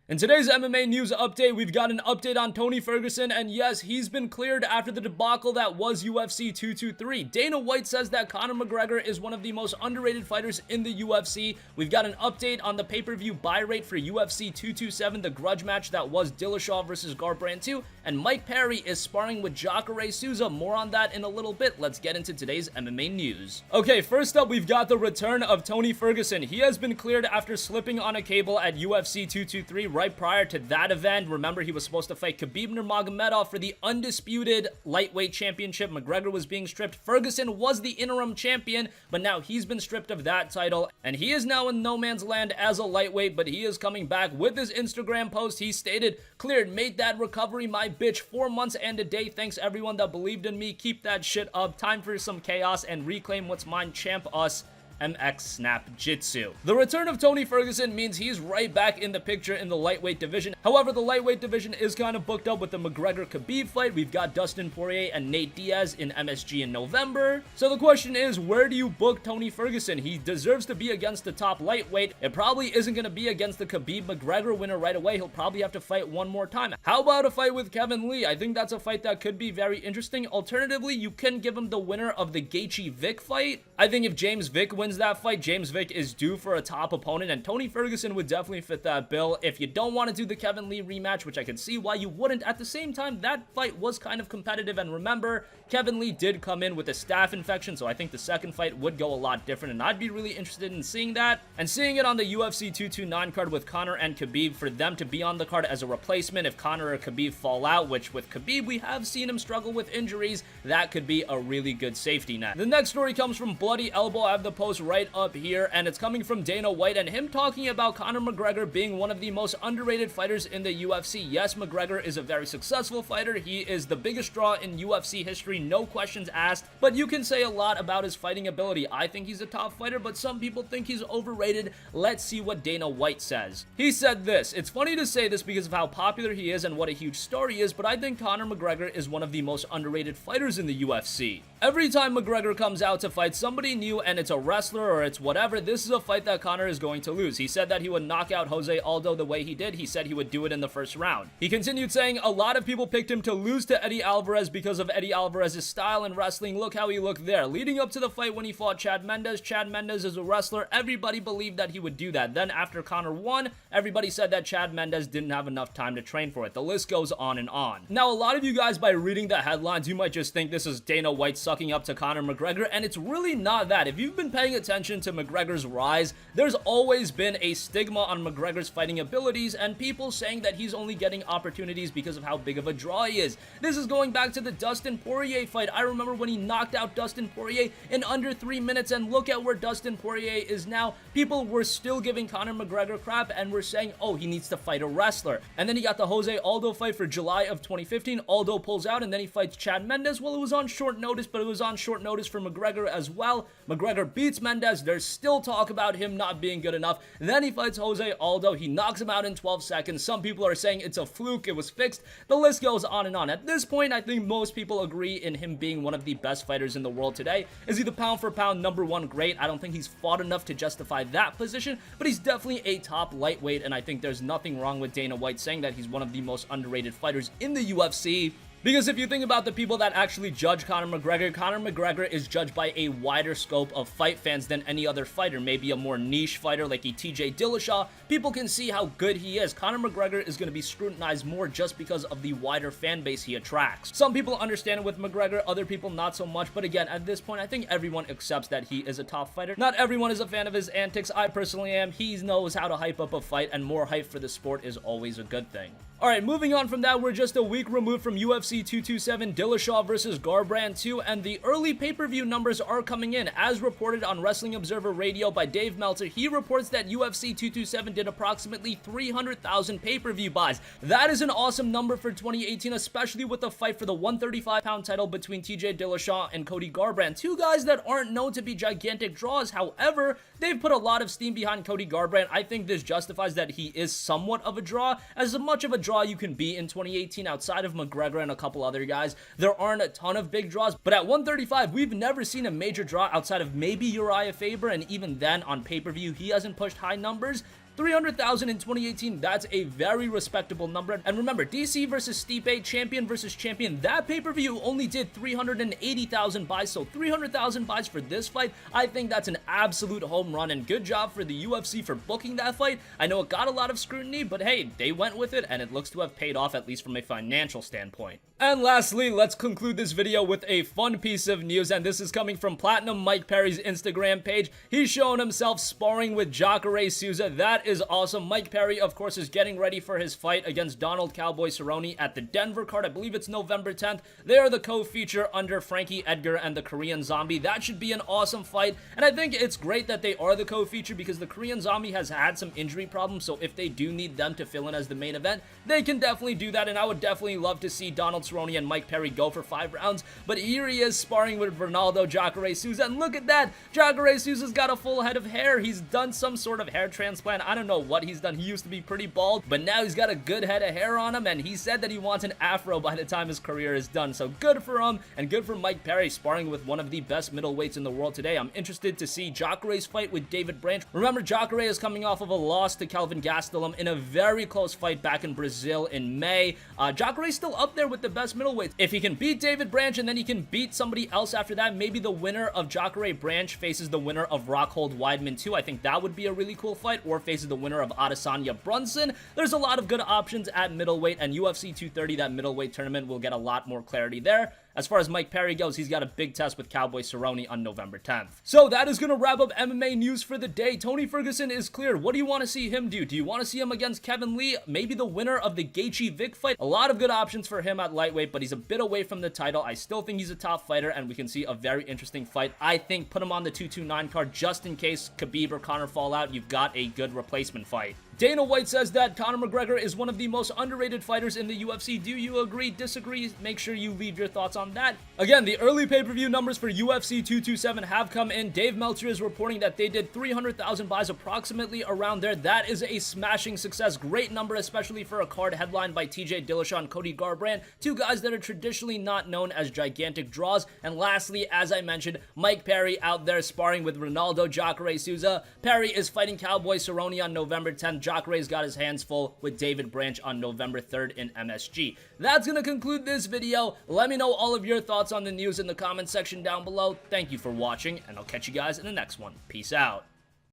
In today's MMA news update, we've got an update on Tony Ferguson, and yes, he's been cleared after the debacle that was UFC 223. Dana White says that Conor McGregor is one of the most underrated fighters in the UFC. We've got an update on the pay-per-view buy rate for UFC 227, the grudge match that was Dillashaw versus Garbrandt 2, and Mike Perry is sparring with Jacare Souza. More on that in a little bit. Let's get into today's MMA news. Okay, first up, we've got the return of Tony Ferguson. He has been cleared after slipping on a cable at UFC 223 right prior to that event. Remember, he was supposed to fight Khabib Nurmagomedov for the undisputed lightweight championship. McGregor was being stripped. Ferguson was the interim champion, but now he's been stripped of that title, and he is now in no man's land as a lightweight, but he is coming back. With his Instagram post, he stated, "Cleared, made that recovery my bitch, 4 months and a day. Thanks everyone that believed in me. Keep that shit up. Time for some chaos and reclaim what's mine. Champ us. MX Snap Jitsu." The return of Tony Ferguson means he's right back in the picture in the lightweight division. However, the lightweight division is kind of booked up with the McGregor-Khabib fight. We've got Dustin Poirier and Nate Diaz in MSG in November. So the question is, where do you book Tony Ferguson? He deserves to be against the top lightweight. It probably isn't going to be against the Khabib-McGregor winner right away. He'll probably have to fight one more time. How about a fight with Kevin Lee? I think that's a fight that could be very interesting. Alternatively, you can give him the winner of the Gaethje-Vick fight. I think if James Vick wins that fight, James Vick is due for a top opponent, and Tony Ferguson would definitely fit that bill. If you don't want to do the Kevin Lee rematch, which I can see why you wouldn't, at the same time, that fight was kind of competitive, and remember, Kevin Lee did come in with a staph infection, so I think the second fight would go a lot different, and I'd be really interested in seeing that, and seeing it on the UFC 229 card with Conor and Khabib, for them to be on the card as a replacement if Conor or Khabib fall out, which with Khabib, we have seen him struggle with injuries. That could be a really good safety net. The next story comes from Bloody Elbow. I have the post right up here, and it's coming from Dana White and him talking about Conor McGregor being one of the most underrated fighters in the UFC. Yes, McGregor is a very successful fighter. He is the biggest draw in UFC history, no questions asked, but you can say a lot about his fighting ability. I think he's a top fighter, but some people think he's overrated. Let's see what Dana White says. He said this: "It's funny to say this because of how popular he is and what a huge star he is, but I think Conor McGregor is one of the most underrated fighters in the UFC. Every time McGregor comes out to fight somebody new and it's a wrestler or it's whatever, this is a fight that Conor is going to lose." He said that he would knock out Jose Aldo the way he did. He said he would do it in the first round. He continued saying, "A lot of people picked him to lose to Eddie Alvarez because of Eddie Alvarez's style in wrestling. Look how he looked there. Leading up to the fight when he fought Chad Mendes is a wrestler. Everybody believed that he would do that. Then after Conor won, everybody said that Chad Mendes didn't have enough time to train for it." The list goes on and on. Now, a lot of you guys, by reading the headlines, you might just think this is Dana White sucking up to Conor McGregor, and it's really not that. If you've been paying attention to McGregor's rise, there's always been a stigma on McGregor's fighting abilities and people saying that he's only getting opportunities because of how big of a draw he is. This is going back to the Dustin Poirier fight. I remember when he knocked out Dustin Poirier in under 3 minutes, and look at where Dustin Poirier is now. People were still giving Conor McGregor crap and were saying, oh, he needs to fight a wrestler. And then he got the Jose Aldo fight for July of 2015. Aldo pulls out, and then he fights Chad Mendes. Well, it was on short notice, but it was on short notice for McGregor as well. McGregor beats Mendes. There's still talk about him not being good enough. Then he fights Jose Aldo. He knocks him out in 12 seconds. Some people are saying it's a fluke. It was fixed. The list goes on and on. At this point, I think most people agree in him being one of the best fighters in the world today. Is he the pound for pound #1 great? I don't think he's fought enough to justify that position, but he's definitely a top lightweight, and I think there's nothing wrong with Dana White saying that he's one of the most underrated fighters in the UFC. Because if you think about the people that actually judge Conor McGregor is judged by a wider scope of fight fans than any other fighter. Maybe a more niche fighter like a TJ Dillashaw. People can see how good he is. Conor McGregor is going to be scrutinized more just because of the wider fan base he attracts. Some people understand it with McGregor, other people not so much, but again, at this point, I think everyone accepts that he is a top fighter. Not everyone is a fan of his antics. I personally am. He knows how to hype up a fight, and more hype for the sport is always a good thing. Alright, moving on from that, we're just a week removed from UFC 227, Dillashaw versus Garbrandt 2, and the early pay-per-view numbers are coming in. As reported on Wrestling Observer Radio by Dave Meltzer, he reports that UFC 227 did approximately 300,000 pay-per-view buys. That is an awesome number for 2018, especially with the fight for the 135-pound title between TJ Dillashaw and Cody Garbrandt. Two guys that aren't known to be gigantic draws. However, they've put a lot of steam behind Cody Garbrandt. I think this justifies that he is somewhat of a draw. As much of a draw you can be in 2018 outside of McGregor and a couple other guys, there aren't a ton of big draws, but at 135 we've never seen a major draw outside of maybe Uriah Faber, and even then on pay-per-view he hasn't pushed high numbers. 300,000 in 2018, that's a very respectable number. And remember, DC versus Stipe, champion versus champion, that pay-per-view only did 380,000 buys, so 300,000 buys for this fight. I think that's an absolute home run, and good job for the UFC for booking that fight. I know it got a lot of scrutiny, but hey, they went with it, and it looks to have paid off, at least from a financial standpoint. And lastly, let's conclude this video with a fun piece of news, and this is coming from Platinum Mike Perry's Instagram page. He's showing himself sparring with Jacare Souza. That is awesome. Mike Perry, of course, is getting ready for his fight against Donald Cowboy Cerrone at the Denver card. I believe it's November 10th. They are the co-feature under Frankie Edgar and the Korean Zombie. That should be an awesome fight, and I think it's great that they are the co-feature because the Korean Zombie has had some injury problems, so if they do need them to fill in as the main event, they can definitely do that, and I would definitely love to see Donald Cerrone and Mike Perry go for 5 rounds. But here he is sparring with Ronaldo Jacare Souza, and look at that! Jacare Souza's got a full head of hair. He's done some sort of hair transplant. I don't know what he's done. He used to be pretty bald, but now he's got a good head of hair on him, and he said that he wants an afro by the time his career is done. So good for him, and good for Mike Perry sparring with one of the best middleweights in the world today. I'm interested to see Jacare's fight with David Branch. Remember, Jacare is coming off of a loss to Kelvin Gastelum in a very close fight back in Brazil in May. Jacare's still up there with the best middleweights. If he can beat David Branch and then he can beat somebody else after that, maybe the winner of Jacare Branch faces the winner of Rockhold Weidman 2. I think that would be a really cool fight, or faces the winner of Adesanya Brunson. There's a lot of good options at middleweight, and UFC 230, that middleweight tournament, will get a lot more clarity there. As far as Mike Perry goes, he's got a big test with Cowboy Cerrone on November 10th. So that is going to wrap up MMA news for the day. Tony Ferguson is cleared. What do you want to see him do? Do you want to see him against Kevin Lee? Maybe the winner of the Gaethje-Vick fight? A lot of good options for him at lightweight, but he's a bit away from the title. I still think he's a top fighter, and we can see a very interesting fight. I think put him on the 229 card just in case Khabib or Conor fall out. You've got a good replacement fight. Dana White says that Conor McGregor is one of the most underrated fighters in the UFC. Do you agree, disagree? Make sure you leave your thoughts on that. Again, the early pay-per-view numbers for UFC 227 have come in. Dave Meltzer is reporting that they did 300,000 buys, approximately around there. That is a smashing success. Great number, especially for a card headlined by TJ Dillashaw and Cody Garbrandt, two guys that are traditionally not known as gigantic draws. And lastly, as I mentioned, Mike Perry out there sparring with Ronaldo Jacare Souza. Perry is fighting Cowboy Cerrone on November 10th. Jacare's got his hands full with David Branch on November 3rd in MSG. That's going to conclude this video. Let me know all of your thoughts on the news in the comment section down below. Thank you for watching, and I'll catch you guys in the next one. Peace out.